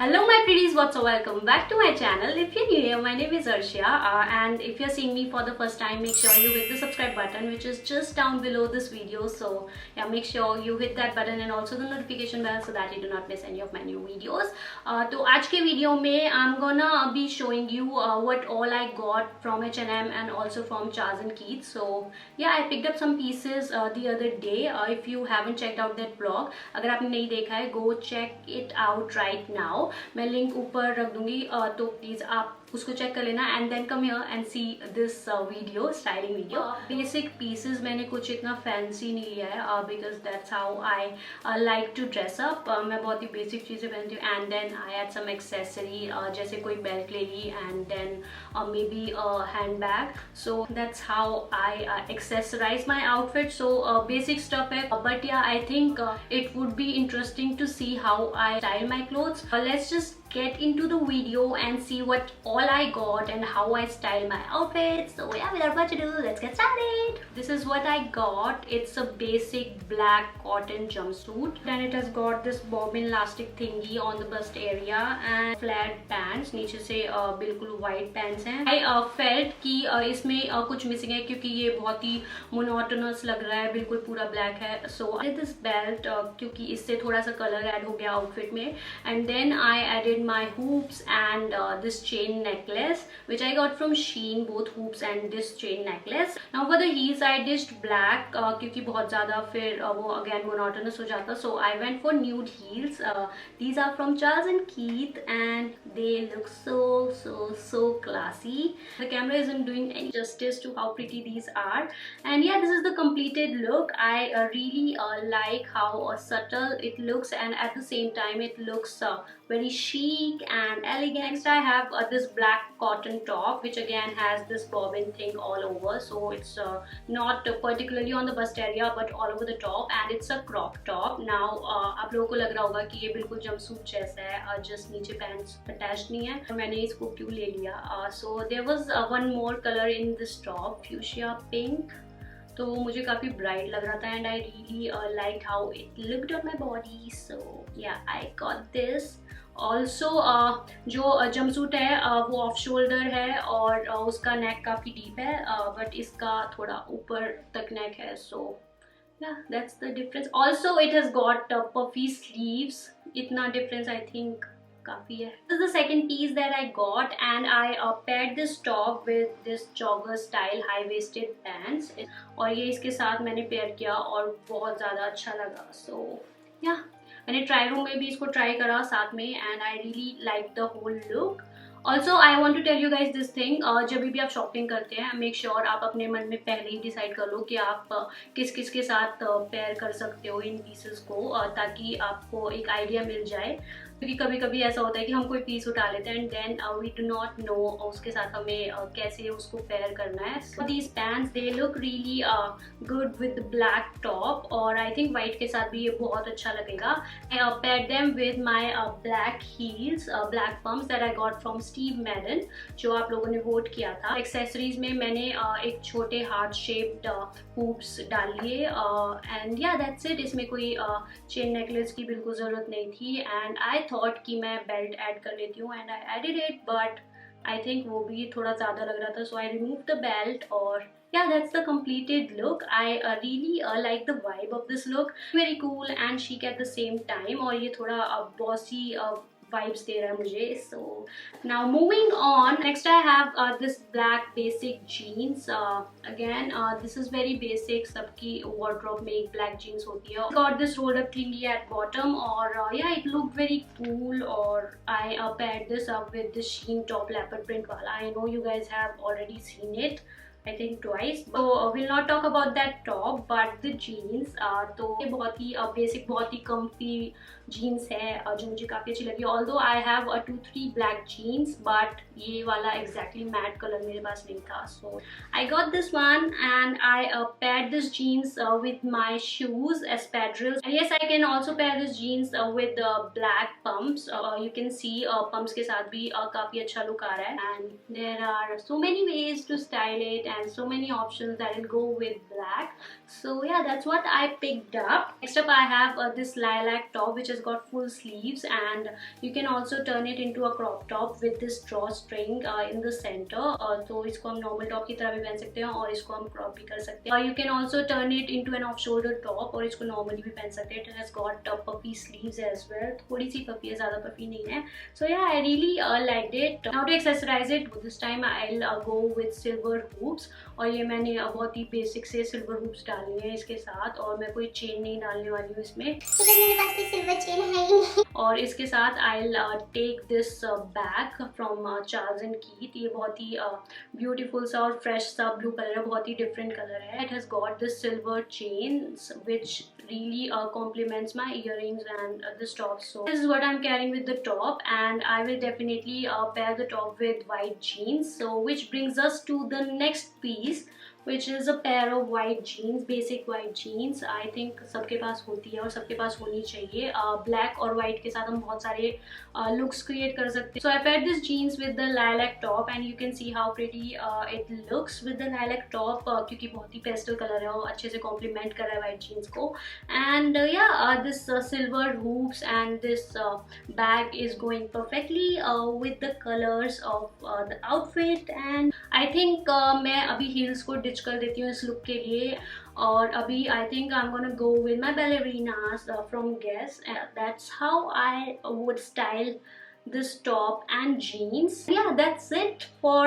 Hello my pretties, what's up? Welcome back to my channel. If you're new here, my name is Arshiya and if you're seeing me for the first time, make sure you hit the subscribe button which is just down below this video. So yeah, make sure you hit that button and also the notification bell so that you do not miss any of my new videos. तो आज के video में I'm gonna be showing you what all I got from H&M and also from Charles&Keiths. So yeah, I picked up some pieces the other day. If you haven't checked out that vlog, अगर आपने नहीं देखा है, go check it out right now. मैं link ऊपर रख दूंगी तो प्लीज आप उसको चेक कर लेना and then come here and see this video, styling video. Basic pieces मैंने कुछ इतना फैंसी नहीं लिया है because that's how I like to dress up. मैं बहुत ही बेसिक चीज़ें पहनती हूँ and then I had some accessory जैसे कोई बेल्ट ले ली and then maybe handbag. So that's how I accessorise my outfit. So basic stuff है but yeah I think it would be interesting to see how I style my clothes. Let's just get into the video and see what all I got and how I style my outfits. So yeah, without much ado, let's get started. This is what I got. It's a basic black cotton jumpsuit and it has got this bobbin elastic thingy on the bust area and flat pants. नीचे से बिल्कुल white pants हैं. I felt कि इसमें कुछ missing है क्योंकि ये बहुत ही monotonous लग रहा है, बिल्कुल पूरा black है. So I did this belt क्योंकि इससे थोड़ा सा color add हो गया outfit में and then I added my hoops and this chain necklace which I got from Shein, both hoops and this chain necklace. Now for the heels I ditched black क्योंकि बहुत ज़्यादा फिर वो again monotonous हो जाता. So I went for nude heels. These are from Charles&Keith and they look so classy. The camera isn't doing any justice to how pretty these are. And yeah, this is the completed look. I really like how subtle it looks and at the same time it looks very chic and elegant. Next I have this black cotton top which again has this bobbin thing all over, so it's not particularly on the bust area but all over the top and it's a crop top. Now आप लोगों को लग रहा होगा कि ये बिल्कुल jumpsuit जैसा है, just नीचे pants attached नहीं है. मैंने इसको क्यों ले लिया? So there was one more color in this top, fuchsia pink. तो मुझे काफ़ी ब्राइट लग रहा था and I really like how it looked on my body. So yeah I got this. Also जो जम्पसूट है वो ऑफ शोल्डर है और उसका नेक काफ़ी डीप है बट इसका थोड़ा ऊपर तक नेक है. सो yeah, that's the difference. Also it has got puffy sleeves. इतना difference I think काफी है. This is the second piece that I got and I paired this top with this jogger style high waisted pants और ये इसके साथ मैंने pair किया और बहुत ज़्यादा अच्छा लगा. So yeah, मैंने ट्राई रूम में भी इसको ट्राई करा साथ में and I really like the whole look. Also I want to tell you guys this thing, जब भी आप शॉपिंग करते हैं मेक श्योर आप अपने मन में पहले ही डिसाइड कर लो कि आप किस किस के साथ पेयर कर सकते हो इन पीसेस को ताकि आपको एक आइडिया मिल जाए. क्योंकि कभी कभी ऐसा होता है कि हम कोई पीस उठा लेते हैं and then we do not know उसके साथ हमें कैसे उसको पेयर करना है. So these pants they look really good with black top और आई थिंक वाइट के साथ भी ये बहुत अच्छा लगेगा. I pair them with my black heels, black pumps that I got from Madden, जो आप लोगों ने वोट किया था. एक्सेसरीज में मैंने एक छोटे हार्ट शेप्ड हूप्स डाल लिए एंड या दैट्स इट. इसमें कोई चेन नेकलेस की बिल्कुल ज़रूरत नहीं थी एंड आई थॉट कि मैं बेल्ट ऐड कर लेती हूँ and I added it but I think वो भी थोड़ा ज़्यादा लग रहा था. So I remove the belt और yeah, that's the completed look. I really like the vibe of this look. Very cool and chic at the same time और ये थोड़ा bossy vibes दे रहा है मुझे. So now moving on, next I have this black basic jeans. Again this is very basic, सबकी wardrobe में एक black jeans होती है. Got this rolled up thingy at bottom और yeah, it looked very cool और I paired this up with this Shein top leopard print वाला. I know you guys have already seen it I think twice. So we'll not talk about that top but the jeans तो ये बहुत ही basic, बहुत ही comfy jeans है जो मुझे काफ़ी अच्छी लगी. Although I have 2-3 black jeans but ये वाला exactly matte color मेरे पास नहीं था. So I got this one and I paired this jeans with my shoes espadrilles and yes I can also pair this jeans with black pumps. You can see pumps के साथ भी काफ़ी अच्छा look आ रहा है and there are so many ways to style it and so many options that will go with black. So yeah, that's what I picked up. Next up I have this lilac top which has got full sleeves, and you can also turn it into a crop top with this drawstring in the center. तो इसको हम normal top की तरह भी पहन सकते हैं और इसको हम crop भी कर सकते हैं. You can also turn it into an off-shoulder top और इसको normally भी पहन सकते हैं. It has got puffy sleeves as well. थोड़ी सी puffy है, ज़्यादा puffy नहीं है. So yeah, I really liked it. Now to accessorize it, this time I'll go with silver hoops. और ये मैंने बहुत ही basic से silver hoops डाली हैं इसके साथ, और मैं कोई chain नहीं डालने वाली हूँ इसमें. मेरे पास कोई silver chain है ही नहीं. और इसके साथ I'll take this bag from Charles and Keith. ये बहुत ही beautiful सा और fresh सा blue color है, बहुत ही different color है. It has got this silver chains which really complements my earrings and this top. So this is what I'm carrying with the top, and I will definitely pair the top with white jeans. So which brings us to the next piece, which is a pair of white jeans, basic white jeans. I think सबके पास होती है और सबके पास होनी चाहिए. Black और white के साथ हम बहुत सारे looks create कर सकते हैं. So I paired this jeans with the lilac top, and you can see how pretty it looks with the lilac top, क्योंकि बहुत ही pastel color है और अच्छे से complement कर रहा है white jeans को. And yeah, this silver hoops and this bag is going perfectly with the colors of the outfit. And I think मैं अभी heels को ditch कर देती हूँ इस look के लिए. और अभी I think I'm gonna go with my ballerinas from Guess. That's how I would style this top and jeans. Yeah, that's it for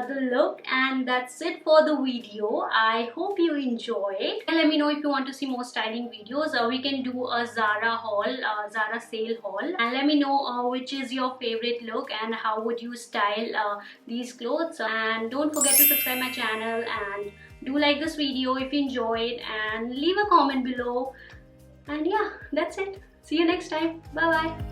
the look, and that's it for the video. I hope you enjoyed, and let me know if you want to see more styling videos. We can do a Zara haul, Zara sale haul, and let me know which is your favorite look and how would you style these clothes. And don't forget to subscribe my channel, and do like this video if you enjoyed, and leave a comment below. And yeah, that's it. See you next time. Bye bye.